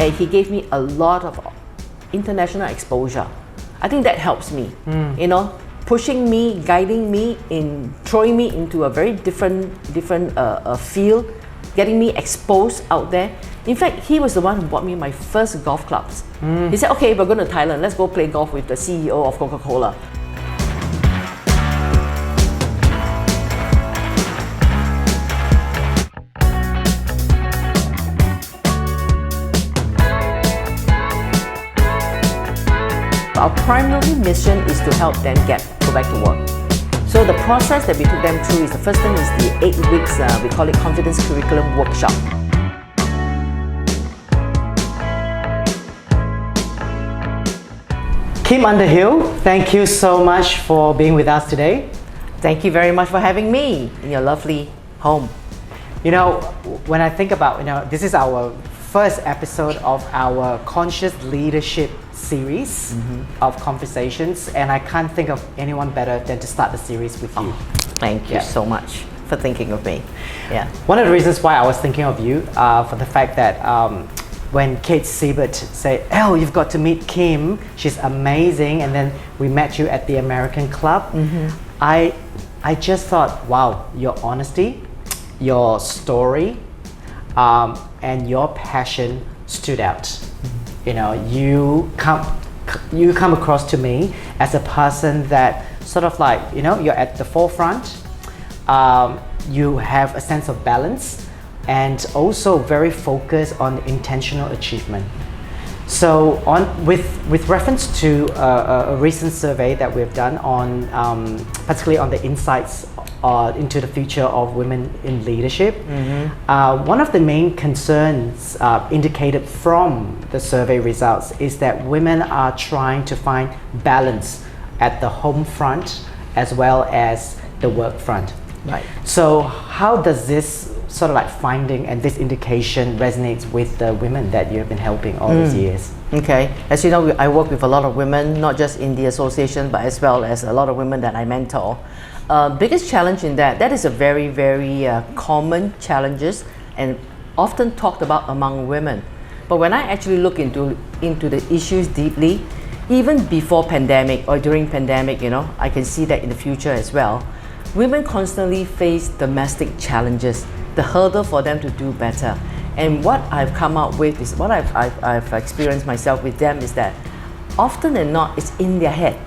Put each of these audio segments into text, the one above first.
and he gave me a lot of international exposure. I think that helps me, pushing me, guiding me, throwing me into a very different field, getting me exposed out there. In fact, he was the one who bought me my first golf clubs. He said, okay, we're going to Thailand, let's go play golf with the CEO of Coca-Cola. Our primary mission is to help them go back to work. So the process that we took them through is, the first thing is the 8 weeks, we call it Confidence Curriculum Workshop. Kim Underhill, thank you so much for being with us today. Thank you very much for having me in your lovely home. When I think about, this is our first episode of our Conscious Leadership series of conversations, and I can't think of anyone better than to start the series with you. Thank you so much for thinking of me. Yeah. One of the reasons why I was thinking of you for the fact that when Kate Siebert said, "Oh, you've got to meet Kim, she's amazing," and then we met you at the American Club, I just thought, wow, your honesty, your story, and your passion stood out. You come across to me as a person that sort of like, you're at the forefront. You have a sense of balance and also very focused on intentional achievement. So with reference to a recent survey that we've done on particularly on the insights into the future of women in leadership, one of the main concerns indicated from the survey results is that women are trying to find balance at the home front as well as the work front. Right. So how does this sort of like finding and this indication resonates with the women that you have been helping all these years? Okay, as you know, I work with a lot of women, not just in the association, but as well as a lot of women that I mentor. Biggest challenge in that is a very, very common challenges and often talked about among women. But when I actually look into the issues deeply, even before pandemic or during pandemic, I can see that in the future as well. Women constantly face domestic challenges, the hurdle for them to do better. And what I've come up with is, what I've experienced myself with them is that often than not, it's in their head,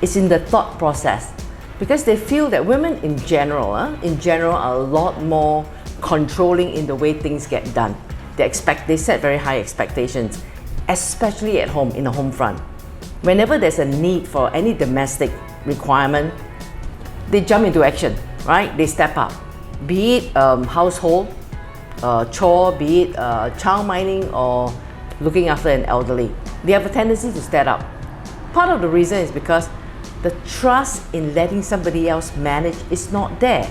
it's in the thought process. Because they feel that women in general are a lot more controlling in the way things get done. They set very high expectations, especially at home, in the home front. Whenever there's a need for any domestic requirement, they jump into action, right? They step up. Be it household chore, be it child minding or looking after an elderly. They have a tendency to step up. Part of the reason is because the trust in letting somebody else manage is not there.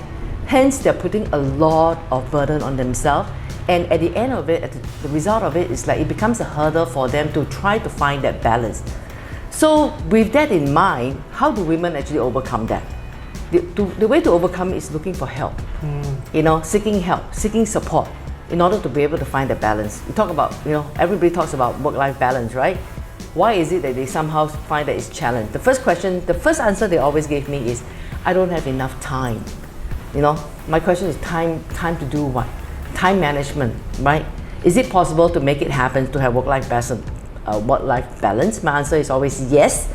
Hence, they're putting a lot of burden on themselves, and at the end of it, the result of it is like it becomes a hurdle for them to try to find that balance. So with that in mind, how do women actually overcome that? The way to overcome is looking for help, seeking help, seeking support in order to be able to find the balance. You talk about, everybody talks about work-life balance, right? Why is it that they somehow find that it's challenged? The first answer they always gave me is, I don't have enough time. My question is time to do what? Time management, right? Is it possible to make it happen to have work-life balance? My answer is always yes.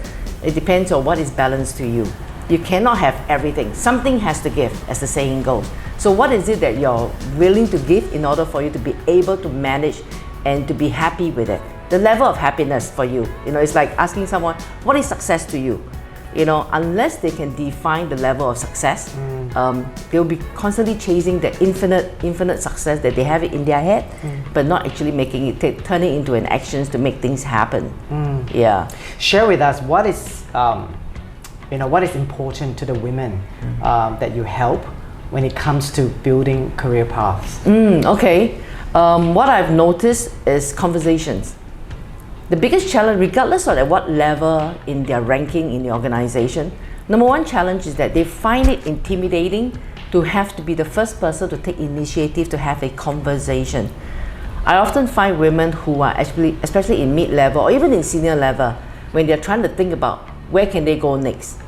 It depends on what is balance to you. You cannot have everything. Something has to give, as the saying goes. So what is it that you're willing to give in order for you to be able to manage and to be happy with it? The level of happiness for you. It's like asking someone, what is success to you? Unless they can define the level of success, they'll be constantly chasing the infinite success that they have it in their head, but not actually making it, turning into an actions to make things happen. Yeah. Share with us what is important to the women that you help when it comes to building career paths. Okay. What I've noticed is conversations. The biggest challenge, regardless of at what level in their ranking in the organization, number one challenge is that they find it intimidating to have to be the first person to take initiative to have a conversation. I often find women who are actually, especially in mid-level or even in senior level, when they're trying to think about where can they go next,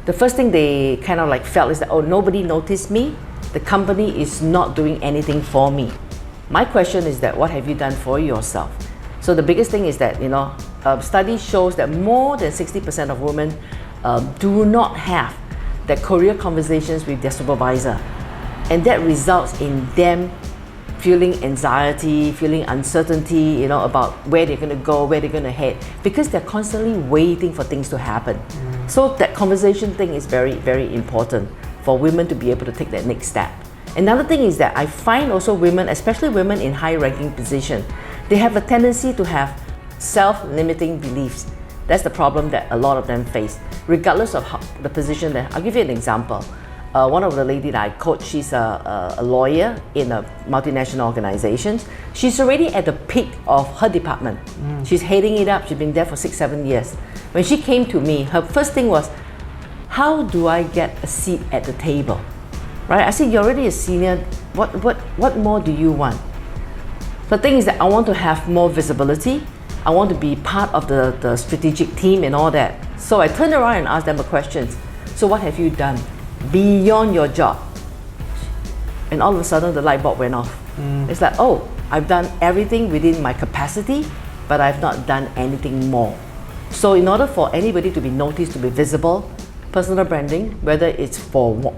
the first thing they kind of like felt is that, oh, nobody noticed me, the company is not doing anything for me. My question is that, what have you done for yourself? So the biggest thing is that, study shows that more than 60% of women do not have that career conversations with their supervisor. And that results in them feeling anxiety, feeling uncertainty, about where they're going to go, where they're going to head, because they're constantly waiting for things to happen. So that conversation thing is very, very important for women to be able to take that next step. Another thing is that I find also women, especially women in high-ranking position, they have a tendency to have self-limiting beliefs. That's the problem that a lot of them face, regardless of the position that. I'll give you an example. One of the ladies that I coach, she's a lawyer in a multinational organization. She's already at the peak of her department. She's heading it up. She's been there for 6-7 years. When she came to me, her first thing was, how do I get a seat at the table? Right? I said, you're already a senior. What more do you want? The thing is that I want to have more visibility. I want to be part of the strategic team and all that. So I turned around and asked them a question. So what have you done beyond your job? And all of a sudden the light bulb went off. It's like, oh, I've done everything within my capacity, but I've not done anything more. So in order for anybody to be noticed, to be visible, personal branding, whether it's for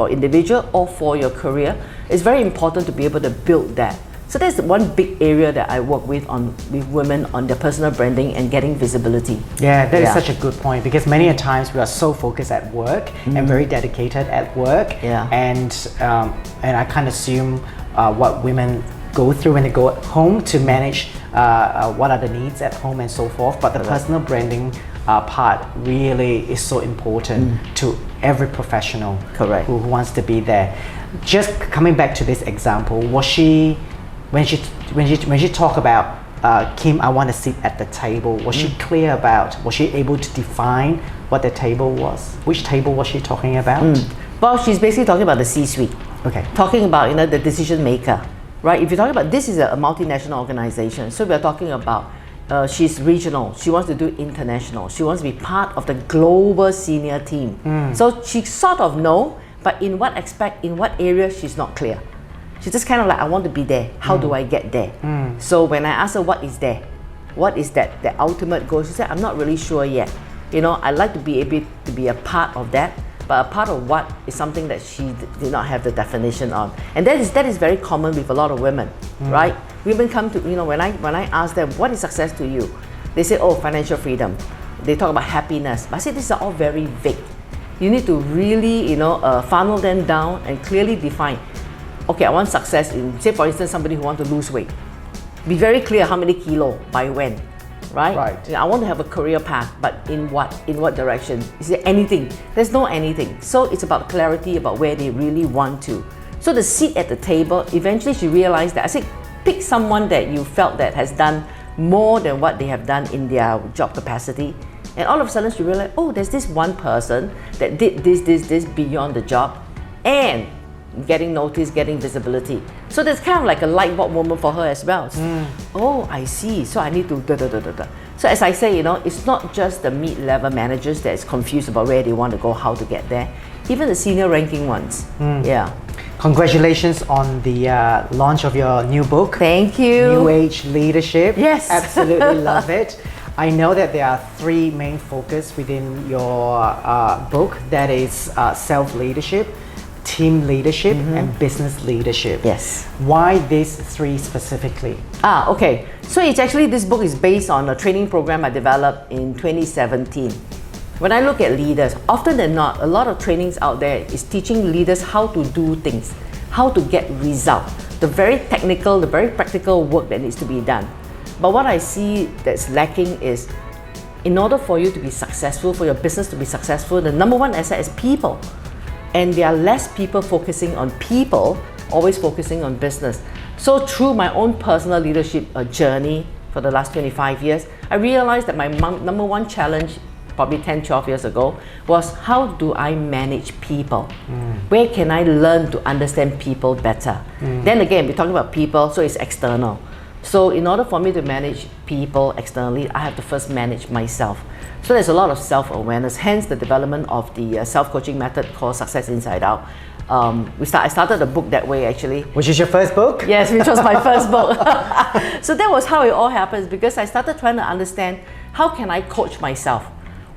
individual or for your career, it's very important to be able to build that. So that's one big area that I work with women on their personal branding and getting visibility. Yeah, that is such a good point, because many a times we are so focused at work and very dedicated at work. Yeah. And I can't assume what women go through when they go home to manage what are the needs at home and so forth. But the personal branding part really is so important to every professional who wants to be there. Just coming back to this example, was she, when she talked about Kim, I want to sit at the table, was she clear about, was she able to define what the table was? Which table was she talking about? Well, she's basically talking about the C-suite. Okay. Talking about the decision maker, right? If you're talking about, this is a multinational organization, so we're talking about she's regional, she wants to do international, she wants to be part of the global senior team. So she sort of know, but in what aspect, in what area, she's not clear. She's just kind of like, I want to be there, how do I get there? So when I asked her what is there, what is that, the ultimate goal, she said, I'm not really sure yet. I'd like to be able to be a part of that, but a part of what is something that she did not have the definition on. And that is very common with a lot of women, right? Women come to, when I ask them, what is success to you? They say, oh, financial freedom. They talk about happiness. But I say, these are all very vague. You need to really, funnel them down and clearly define, okay, I want success in, say for instance, somebody who wants to lose weight. Be very clear how many kilo, by when, right? I want to have a career path, but in what direction? Is there anything? There's no anything. So it's about clarity about where they really want to. So the seat at the table, eventually she realized that, I said, pick someone that you felt that has done more than what they have done in their job capacity. And all of a sudden she realized, oh, there's this one person that did this beyond the job and getting noticed, getting visibility. So there's kind of like a light bulb moment for her as well. Oh, I see. So I need to da. So as I say, it's not just the mid-level managers that is confused about where they want to go, how to get there. Even the senior ranking ones. Yeah. Congratulations on the launch of your new book. Thank you. New Age Leadership. Yes. Absolutely love it. I know that there are 3 main focus within your book. That is self-leadership, team leadership, and business leadership. Yes. Why these 3 specifically? Okay. So it's actually, this book is based on a training program I developed in 2017. When I look at leaders, often than not, a lot of trainings out there is teaching leaders how to do things, how to get results, the very technical, the very practical work that needs to be done. But what I see that's lacking is, in order for you to be successful, for your business to be successful, the number one asset is people. And there are less people focusing on people, always focusing on business. So through my own personal leadership journey for the last 25 years, I realized that my number one challenge probably 10, 12 years ago, was how do I manage people? Where can I learn to understand people better? Then again, we're talking about people, so it's external. So in order for me to manage people externally, I have to first manage myself. So there's a lot of self-awareness, hence the development of the self-coaching method called Success Inside Out. I started a book that way actually. Which is your first book? Yes, which was my first book. So that was how it all happens, because I started trying to understand how can I coach myself?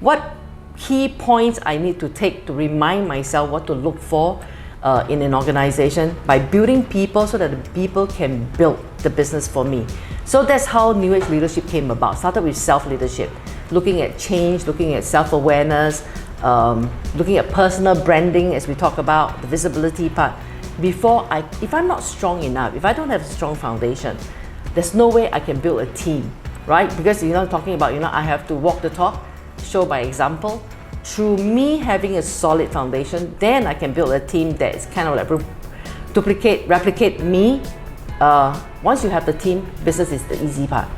What key points I need to take to remind myself what to look for in an organization by building people so that the people can build the business for me. So that's how New Age leadership came about. Started with self-leadership, looking at change, looking at self-awareness, looking at personal branding as we talk about, the visibility part. If I'm not strong enough, if I don't have a strong foundation, there's no way I can build a team, right? Because talking about, I have to walk the talk, show by example. Through me having a solid foundation, then I can build a team that is kind of like replicate me. Once you have the team, business is the easy part.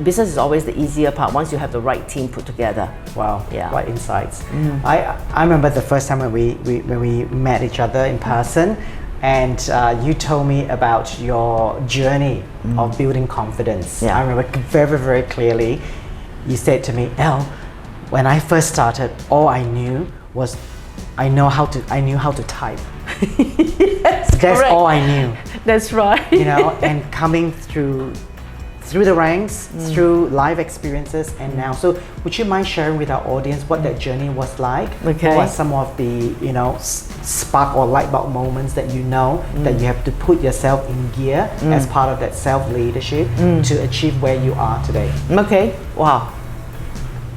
Business is always the easier part once you have the right team put together. Wow, yeah. What insights. I remember the first time when we met each other in person, and you told me about your journey of building confidence. Yeah. I remember very, very clearly. You said to me, Elle, when I first started, all I knew was I knew how to type. Yes, that's correct. all I knew. That's right. And coming through the ranks, through life experiences, and now. So would you mind sharing with our audience what that journey was like? Okay. What are some of the spark or light bulb moments that that you have to put yourself in gear as part of that self-leadership to achieve where you are today? Okay. Wow.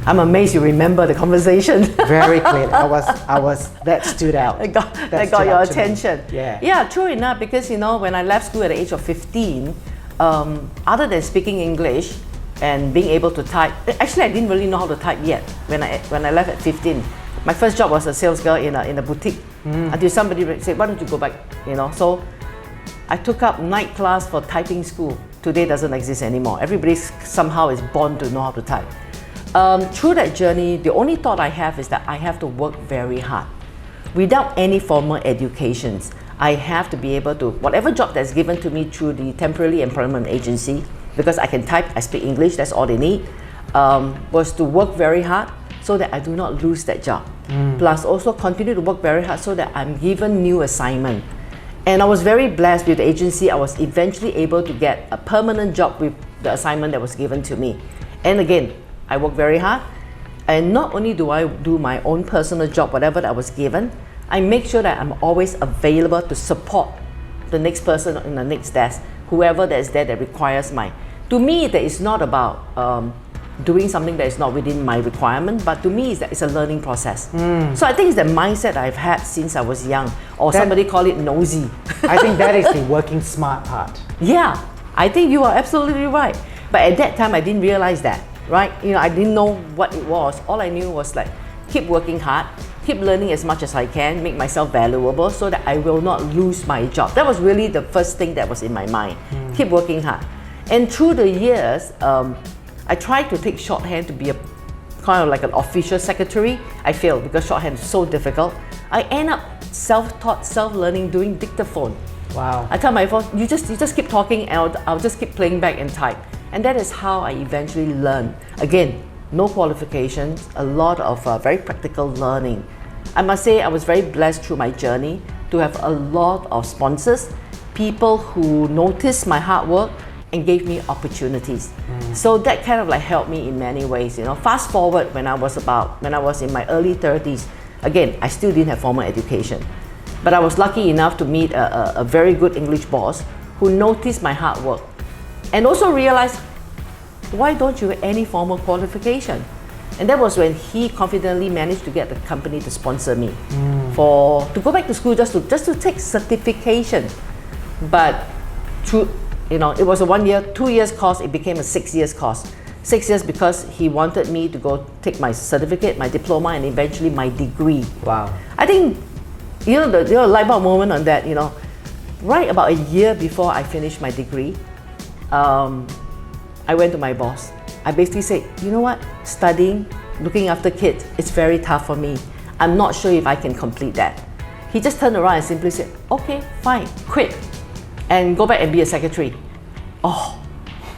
I'm amazed you remember the conversation. Very clearly. That stood out. That got your attention. Yeah. Yeah, true enough, because when I left school at the age of 15, other than speaking English and being able to type, actually I didn't really know how to type yet when I left at 15. My first job was a sales girl in a boutique until somebody said, why don't you go back? So I took up night class for typing school. Today doesn't exist anymore. Everybody somehow is born to know how to type. Through that journey, the only thought I have is that I have to work very hard. Without any formal educations, I have to be able to, whatever job that's given to me through the temporary employment agency, because I can type, I speak English, that's all they need, was to work very hard so that I do not lose that job. Plus also continue to work very hard so that I'm given new assignment. And I was very blessed with the agency. I was eventually able to get a permanent job with the assignment that was given to me. And again, I work very hard, and not only do I do my own personal job, whatever that I was given, I make sure that I'm always available to support the next person in the next desk, whoever that is there that requires to me, that is not about doing something that is not within my requirement, but to me it's a learning process. So I think it's the mindset I've had since I was young, or somebody call it nosy. I think that is the working smart part. Yeah, I think you are absolutely right. But at that time I didn't realize that. Right? I didn't know what it was. All I knew was keep working hard, keep learning as much as I can, make myself valuable so that I will not lose my job. That was really the first thing that was in my mind. Keep working hard. And through the years, I tried to take shorthand to be a kind of like an official secretary. I failed because shorthand is so difficult. I end up self-taught, self-learning, doing dictaphone. Wow. I tell my boss, you just keep talking and I'll just keep playing back and type. And that is how I eventually learned. Again, no qualifications, a lot of very practical learning. I must say I was very blessed through my journey to have a lot of sponsors, people who noticed my hard work and gave me opportunities. So that kind of helped me in many ways. Fast forward when I was in my early 30s, again, I still didn't have formal education. But I was lucky enough to meet a very good English boss who noticed my hard work. And also realized, why don't you have any formal qualification? And that was when he confidently managed to get the company to sponsor me to go back to school just to take certification. But through, it was a 1 year, 2 years course, it became a 6 years course. 6 years because he wanted me to go take my certificate, my diploma, and eventually my degree. Wow. I think, the light bulb moment on that, right about a year before I finished my degree, I went to my boss. I basically said, you know what, studying, looking after kids, it's very tough for me. I'm not sure if I can complete that. He just turned around and simply said, okay, fine, quit and go back and be a secretary. Oh,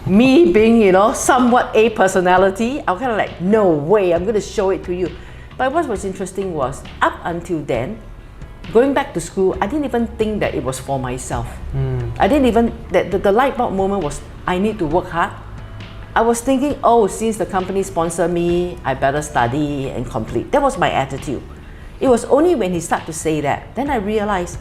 me being, somewhat a personality, I'm kind of like, no way, I'm going to show it to you. But what was interesting was, up until then, going back to school, I didn't even think that it was for myself. I didn't even, the light bulb moment was, I need to work hard. I was thinking, oh, since the company sponsored me, I better study and complete. That was my attitude. It was only when he started to say that, then I realized,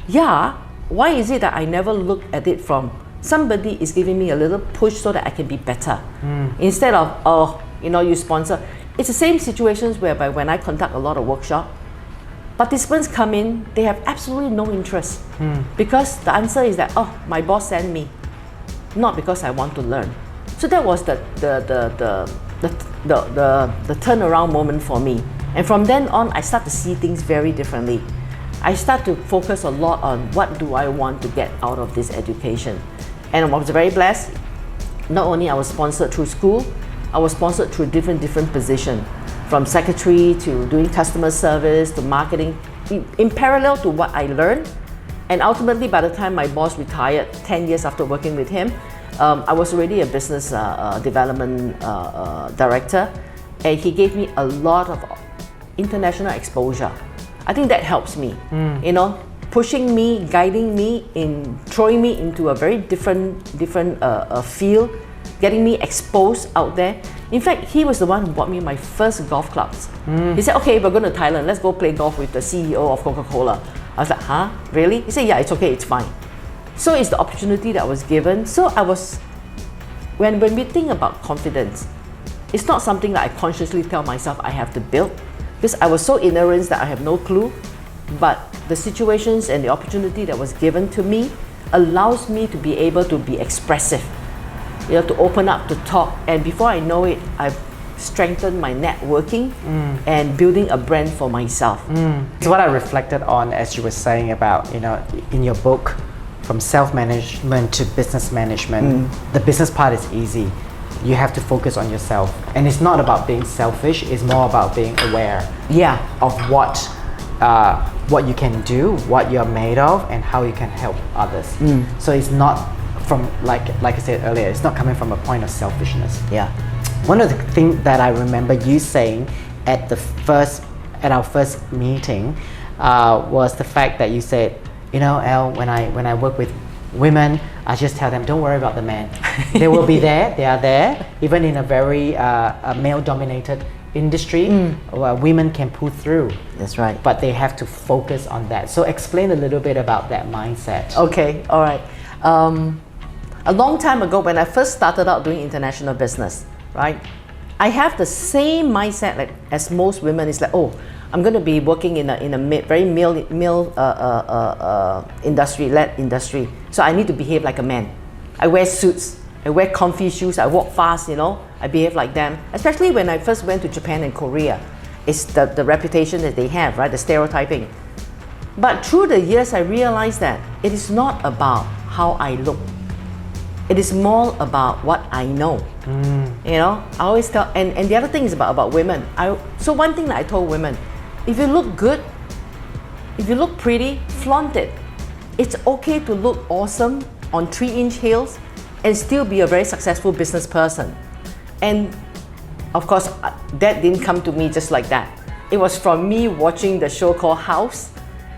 yeah, why is it that I never looked at it from somebody is giving me a little push so that I can be better? Instead of, oh, you sponsor. It's the same situations whereby when I conduct a lot of workshops, participants come in, they have absolutely no interest because the answer is that, oh, my boss sent me, not because I want to learn. So that was the turnaround moment for me. And from then on, I start to see things very differently. I start to focus a lot on what do I want to get out of this education. And I was very blessed. Not only I was sponsored through school, I was sponsored through different positions, from secretary to doing customer service to marketing, in parallel to what I learned. And ultimately, by the time my boss retired, 10 years after working with him, I was already a business development director, and he gave me a lot of international exposure. I think that helps me, pushing me, guiding me, throwing me into a very different field, getting me exposed out there. In fact, he was the one who bought me my first golf clubs. He said, okay, we're going to Thailand, let's go play golf with the CEO of Coca-Cola. I was like, huh, really? He said, yeah, it's okay, it's fine. So it's the opportunity that I was given. So when we think about confidence, it's not something that I consciously tell myself I have to build, because I was so ignorant that I have no clue. But the situations and the opportunity that was given to me allows me to be able to be expressive, to open up, to talk. And before I know it, I've strengthened my networking and building a brand for myself. So what I reflected on, as you were saying about, in your book, from self-management to business management, the business part is easy. You have to focus on yourself. And it's not about being selfish, it's more about being aware of what you can do, what you're made of, and how you can help others. So it's not from, like I said earlier, it's not coming from a point of selfishness. One of the things that I remember you saying at our first meeting was the fact that you said, Elle, when I work with women, I just tell them, don't worry about the men. They will be there, they are there. Even in a very male-dominated industry, where women can pull through. That's right. But they have to focus on that. So explain a little bit about that mindset. Okay, all right. A long time ago, when I first started out doing international business, right, I have the same mindset as most women. It's like, oh, I'm going to be working in a very male industry-led industry. So I need to behave like a man. I wear suits, I wear comfy shoes, I walk fast, I behave like them. Especially when I first went to Japan and Korea. It's the reputation that they have, right? The stereotyping. But through the years, I realized that it is not about how I look. It is more about what I know. I always tell, and the other thing is about women. So one thing that I told women, if you look good, if you look pretty, flaunt it. It's okay to look awesome on 3-inch heels and still be a very successful business person. And of course, that didn't come to me just like that. It was from me watching the show called House,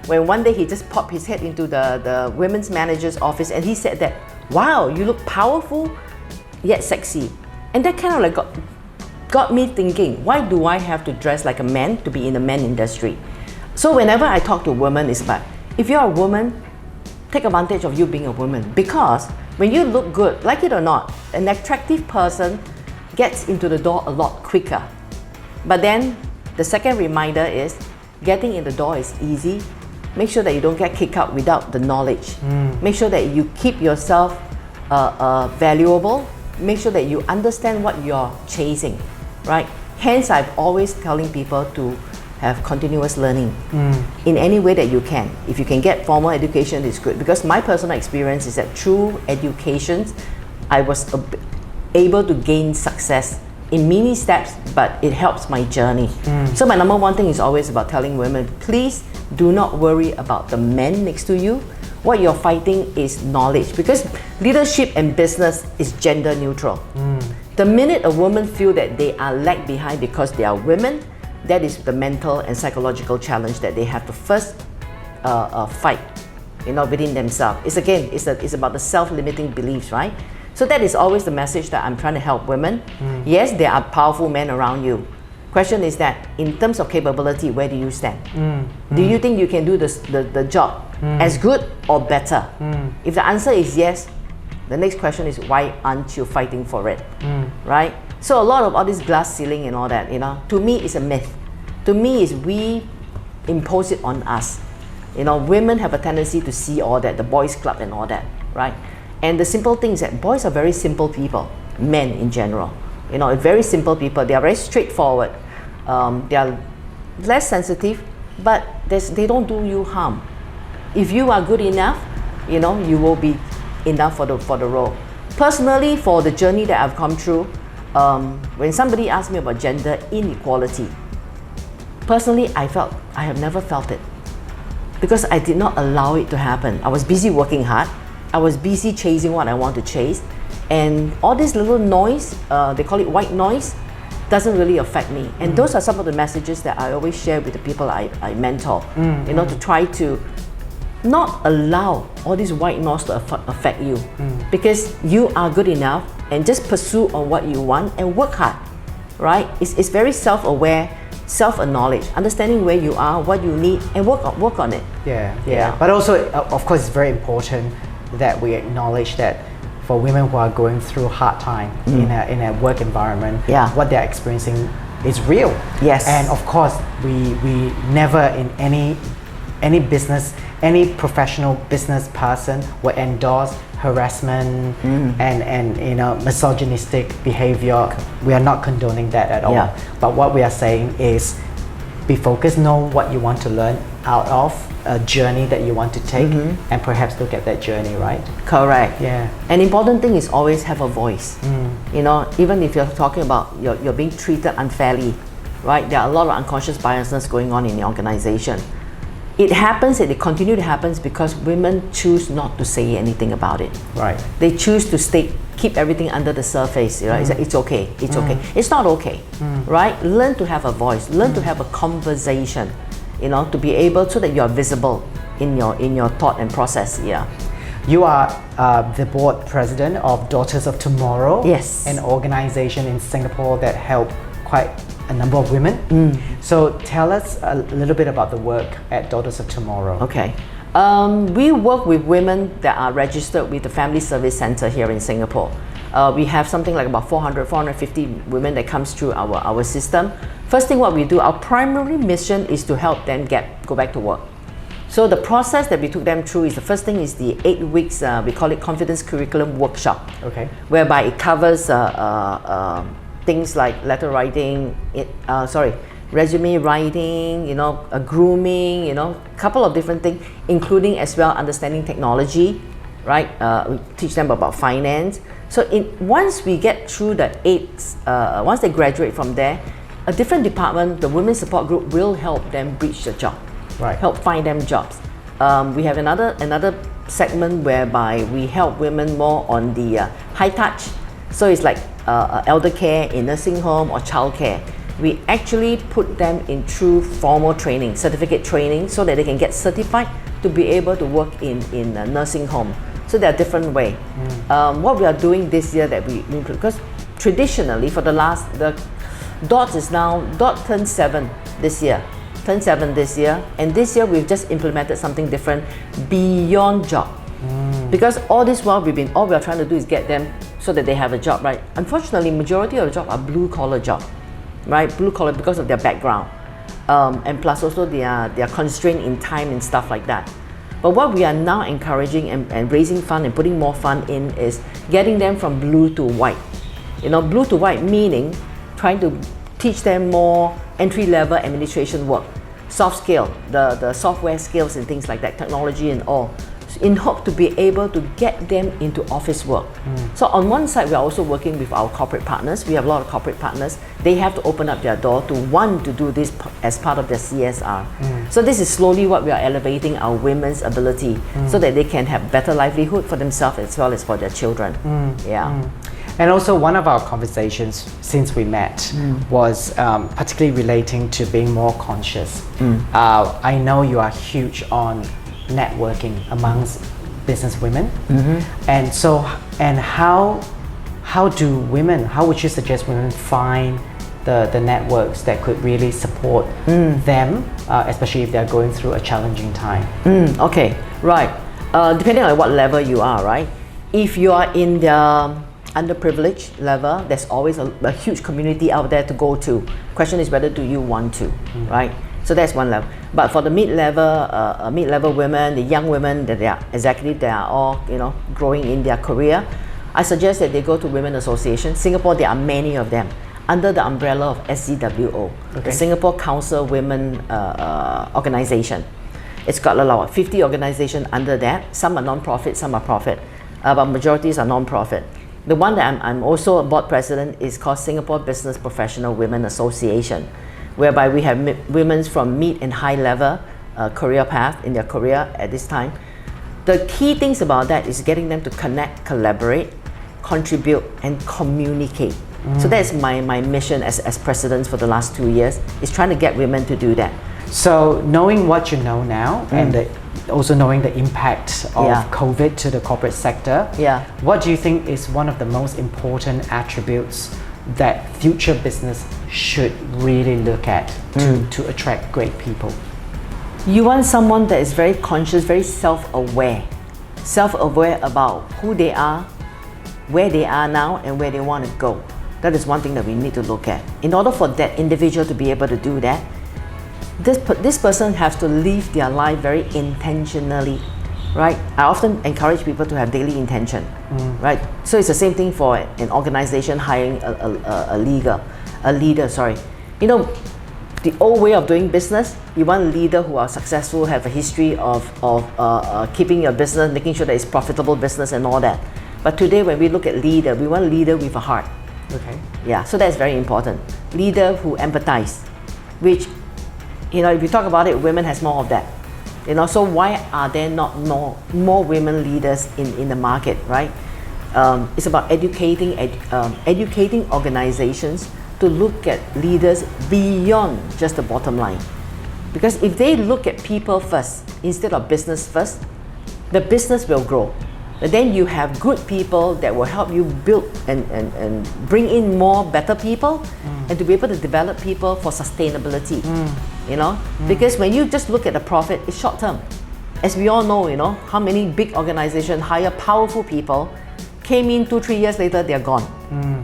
when one day he just popped his head into the women's manager's office and he said that, wow, you look powerful yet sexy. And that kind of like got me thinking, why do I have to dress like a man to be in the men industry? So whenever I talk to women, it's about, if you're a woman, take advantage of you being a woman. Because when you look good, like it or not, an attractive person gets into the door a lot quicker. But then the second reminder is, getting in the door is easy. Make sure that you don't get kicked out without the knowledge. Make sure that you keep yourself valuable. Make sure that you understand what you're chasing, right? Hence, I'm always telling people to have continuous learning in any way that you can. If you can get formal education, it's good. Because my personal experience is that through education, I was able to gain success in mini steps, but it helps my journey. So my number one thing is always about telling women, please do not worry about the men next to you. What you're fighting is knowledge, because leadership and business is gender neutral. The minute a woman feel that they are lag behind because they are women, that is the mental and psychological challenge that they have to first fight, within themselves. It's about the self-limiting beliefs, right? So that is always the message that I'm trying to help women. Yes, there are powerful men around you. Question is that in terms of capability, where do you stand? Do you think you can do the job as good or better? If the answer is yes, the next question is, why aren't you fighting for it? Right? So a lot of all this glass ceiling and all that, to me is a myth. To me is we impose it on us. Women have a tendency to see all that, the boys club and all that, right? And the simple thing is that boys are very simple people, men in general. Very simple people. They are very straightforward. They are less sensitive, but they don't do you harm. If you are good enough, you will be enough for the role. Personally, for the journey that I've come through, when somebody asked me about gender inequality, personally, I have never felt it, because I did not allow it to happen. I was busy working hard. I was busy chasing what I want to chase, and all this little noise, they call it white noise, doesn't really affect me. And those are some of the messages that I always share with the people I mentor, to try to not allow all this white noise to affect you, because you are good enough, and just pursue on what you want and work hard, right? It's very self-aware, self-acknowledge, understanding where you are, what you need, and work on it. Yeah. But also, of course, it's very important that we acknowledge that for women who are going through hard time in a work environment, what they're experiencing is real. Yes. And of course, we never in any business, any professional business person will endorse harassment and misogynistic behavior. We are not condoning that at all. But what we are saying is, be focused, know what you want to learn out of a journey that you want to take, and perhaps look at that journey, right? Correct. Yeah. An important thing is always have a voice. Even if you're talking about you're being treated unfairly, right? There are a lot of unconscious biases going on in the organization. It happens, and it continue to happen because women choose not to say anything about it. Right. They choose to keep everything under the surface. Right? It's okay. It's okay. It's not okay. Right? Learn to have a voice. Learn to have a conversation. To be able, so that you are visible in your thought and process. Yeah. You are the board president of Daughters of Tomorrow. Yes. An organization in Singapore that help quite a number of women. So tell us a little bit about the work at Daughters of Tomorrow. Okay. We work with women that are registered with the Family Service Center here in Singapore. We have something like about 450 women that comes through our system. First thing what we do, our primary mission is to help them go back to work. So the process that we took them through is, the first thing is the 8 weeks, we call it Confidence Curriculum Workshop. Okay. Whereby it covers things like letter writing, resume writing, grooming, a couple of different things, including as well understanding technology, right? We teach them about finance. So once we get through the 8, once they graduate from there, a different department, the Women's Support Group, will help them reach the job, right? Help find them jobs. We have another segment whereby we help women more on the high touch. So it's like elder care in nursing home or child care. We actually put them in through formal training, certificate training, so that they can get certified to be able to work in a nursing home. So there are different ways. What we are doing this year that we include, because traditionally for the DOT turned 7 this year. And this year we've just implemented something different, beyond job. Because all this while all we are trying to do is get them so that they have a job, right? Unfortunately, majority of the jobs are blue collar jobs, right? Blue collar because of their background, and plus also they are constrained in time and stuff like that. But what we are now encouraging and raising fund and putting more fund in is getting them from blue to white. Blue to white meaning trying to teach them more entry-level administration work, soft skill, the software skills and things like that, technology and all. in hope to be able to get them into office work. So on one side, we are also working with our corporate partners. We have a lot of corporate partners. They have to open up their door to want to do this as part of their CSR. So this is slowly what we are elevating our women's ability so that they can have better livelihood for themselves as well as for their children. And also one of our conversations since we met was particularly relating to being more conscious. I know you are huge on networking amongst business women, and how would you suggest women find the networks that could really support them, especially if they're going through a challenging time? Okay, right. Depending on what level you are, right? If you are in the underprivileged level, there's always a huge community out there to go to. Question is whether do you want to, right? So that's one level. But for the mid-level women, the young women that they are all growing in their career, I suggest that they go to Women Association. Singapore, there are many of them under the umbrella of SCWO, the Singapore Council Women Organization. It's got about 50 organizations under that. Some are non-profit, some are profit, but majorities are non-profit. The one that I'm also a board president is called Singapore Business Professional Women Association, whereby we have women from mid and high level career path in their career at this time. The key things about that is getting them to connect, collaborate, contribute, and communicate. So that's my mission as president for the last 2 years, is trying to get women to do that. So knowing what you know now and also knowing the impact of COVID to the corporate sector, what do you think is one of the most important attributes that future business should really look at to attract great people? You want someone that is very conscious, very self-aware about who they are, where they are now, and where they want to go. That is one thing that we need to look at. In order for that individual to be able to do that, this person has to live their life very intentionally, right? I often encourage people to have daily intention, right? So it's the same thing for an organization hiring a leader. You know, the old way of doing business, you want a leader who are successful, have a history of keeping your business, making sure that it's profitable business and all that. But today when we look at leader, we want a leader with a heart. Okay. Yeah, so that's very important. Leader who empathize, which, if you talk about it, women has more of that. So why are there not more women leaders in the market, right? It's about educating organizations to look at leaders beyond just the bottom line. Because if they look at people first instead of business first, the business will grow. But then you have good people that will help you build and bring in more better people and to be able to develop people for sustainability. Because when you just look at the profit, it's short term. As we all know, how many big organizations hire powerful people, came in 2-3 years later, they're gone.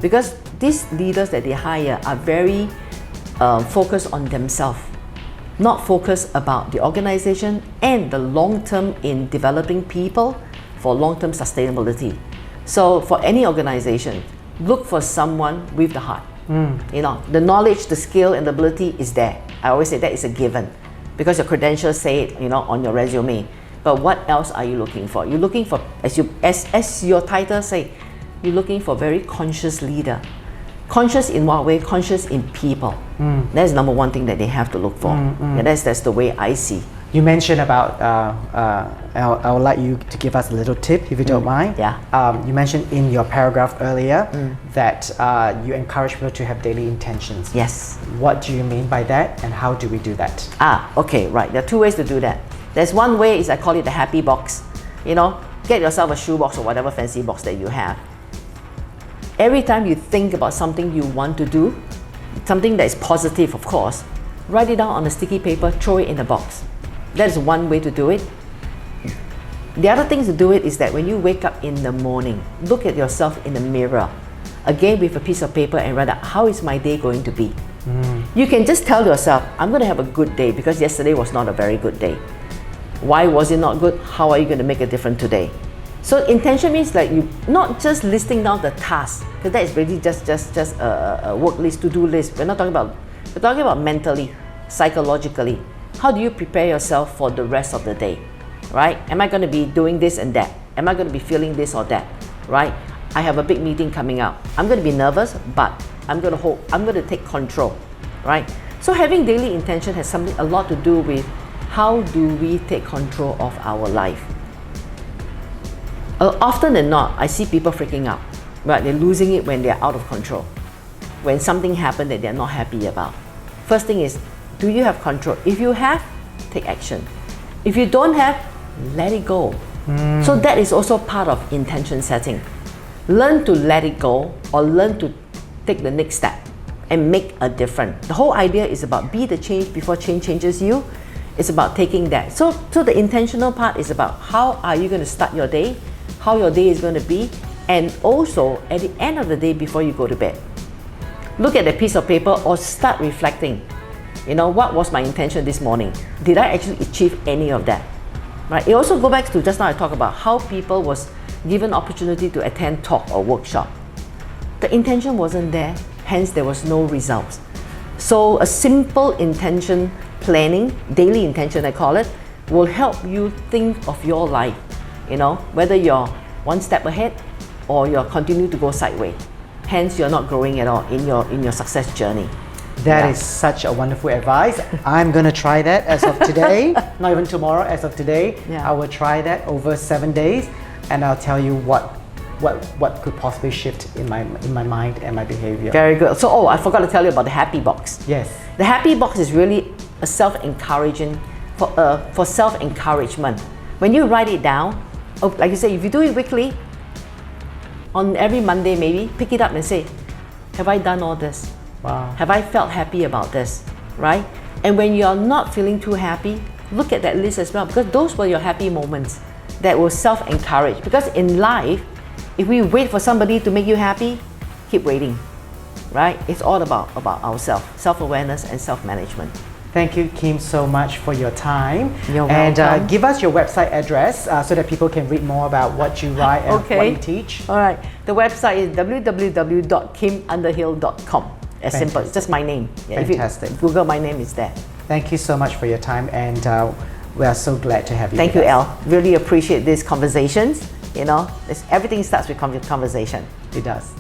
Because these leaders that they hire are very focused on themselves, not focused about the organization and the long term in developing people for long-term sustainability. So for any organization, look for someone with the heart. The knowledge, the skill, and the ability is there. I always say that is a given because your credentials say it, on your resume. But what else are you looking for? You're looking for, as your title say, you're looking for very conscious leader. Conscious in what way? Conscious in people. That's number one thing that they have to look for. And that's the way I see. You mentioned about, I would like you to give us a little tip if you don't mind. You mentioned in your paragraph earlier that you encourage people to have daily intentions. Yes. What do you mean by that and how do we do that? Okay, right. There are two ways to do that. There's one way is I call it the happy box. Get yourself a shoebox or whatever fancy box that you have. Every time you think about something you want to do, something that is positive, of course, write it down on a sticky paper, throw it in the box. That is one way to do it. The other thing to do it is that when you wake up in the morning, look at yourself in the mirror, again with a piece of paper and write out, how is my day going to be? You can just tell yourself, I'm going to have a good day because yesterday was not a very good day. Why was it not good? How are you going to make a difference today? So intention means like you not just listing down the tasks, because that is really just a work list, to-do list. We're talking about mentally, psychologically. How do you prepare yourself for the rest of the day? right? Am I going to be doing this and that? Am I going to be feeling this or that, right? I have a big meeting coming up. I'm going to be nervous, but I'm going to take control, right? So having daily intention has a lot to do with how do we take control of our life. Often than not, I see people freaking out, right? They're losing it when they're out of control. When something happened that they're not happy about. First thing is, do you have control? If you have, take action. If you don't have, let it go. So that is also part of intention setting. Learn to let it go, or learn to take the next step and make a difference. The whole idea is about be the change before change changes you. It's about taking that. So the intentional part is about how are you going to start your day, how your day is going to be, and also at the end of the day before you go to bed. Look at a piece of paper or start reflecting. You know, what was my intention this morning? Did I actually achieve any of that? Right? It also goes back to just now I talked about how people was given opportunity to attend talk or workshop. The intention wasn't there, hence there was no results. So a simple intention planning, daily intention I call it, will help you think of your life, you know, whether you're one step ahead or you're continuing to go sideways. Hence you're not growing at all in your success journey. That is such a wonderful advice. I'm going to try that as of today, not even tomorrow, as of today. I will try that over 7 days, and I'll tell you what could possibly shift in my mind and my behavior. Very good. So, I forgot to tell you about the happy box. Yes. The happy box is really a self-encouraging, for self-encouragement. When you write it down, like you say, if you do it weekly, on every Monday maybe, pick it up and say, have I done all this? Wow. Have I felt happy about this, right? And when you're not feeling too happy, look at that list as well, because those were your happy moments that will self-encourage. Because in life, if we wait for somebody to make you happy, keep waiting, right? It's all about ourselves, self-awareness and self-management. Thank you, Kim, so much for your time. You're welcome. And give us your website address so that people can read more about what you write and what you teach. All right. The website is www.kimunderhill.com. As simple, it's just my name. Fantastic. If you Google my name, it's there. Thank you so much for your time, and we are so glad to have you. Thank you, Al. Really appreciate these conversations. You know, everything starts with conversation. It does.